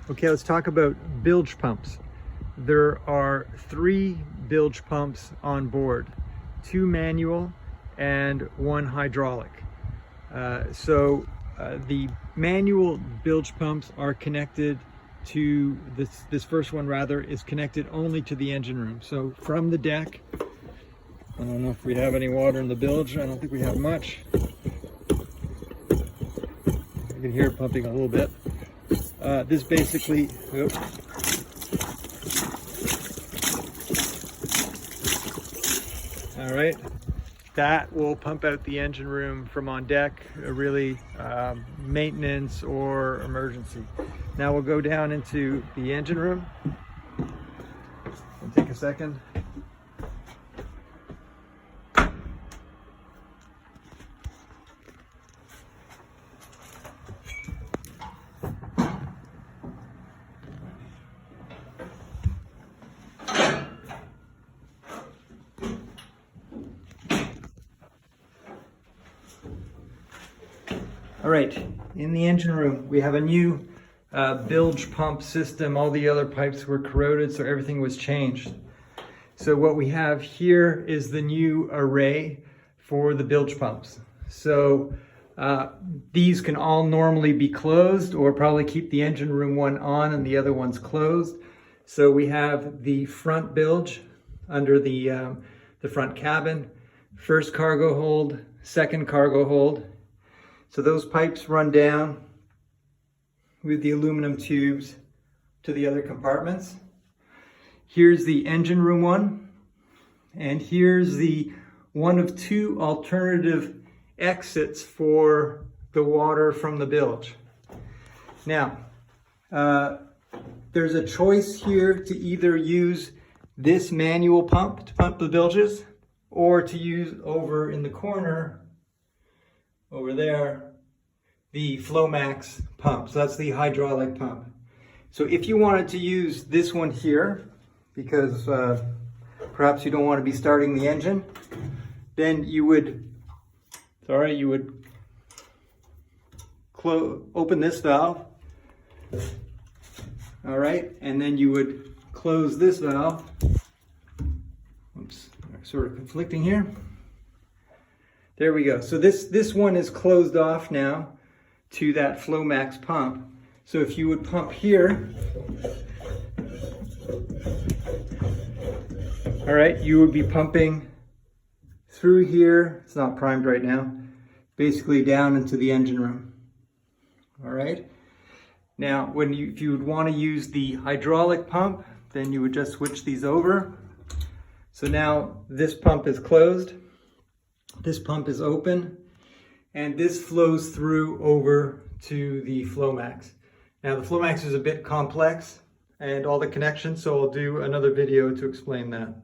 Okay, let's talk about bilge pumps. There are 3 bilge pumps on board, 2 manual and 1 hydraulic. The manual bilge pumps are connected to this first one rather is connected only to the engine room. So from the deck, I don't know if we have any water in the bilge. I don't think we have much. You can hear it pumping a little bit. This basically, all right, that will pump out the engine room from on deck, really maintenance or emergency. Now we'll go down into the engine room and take a second. All right, in the engine room, we have a new bilge pump system. All the other pipes were corroded, so everything was changed. So what we have here is the new array for the bilge pumps. So these can all normally be closed, or probably keep the engine room one on and the other one's closed. So we have the front bilge under the front cabin, first cargo hold, second cargo hold. So those pipes run down with the aluminum tubes to the other compartments. Here's the engine room one, and here's the one of 2 alternative exits for the water from the bilge. Now, there's a choice here to either use this manual pump to pump the bilges, or to use over in the corner over there, the Flomax pump. So that's the hydraulic pump. So if you wanted to use this one here, because perhaps you don't want to be starting the engine, then you would, open this valve, all right, and then you would close this valve. Oops, sort of conflicting here. There we go. So this one is closed off now to that Flomax pump. So if you would pump here, all right, you would be pumping through here. It's not primed right now. Basically down into the engine room. All right. Now, if you would want to use the hydraulic pump, then you would just switch these over. So now this pump is closed. This pump is open, and this flows through over to the Flomax. Now the Flomax is a bit complex and all the connections, so I'll do another video to explain that.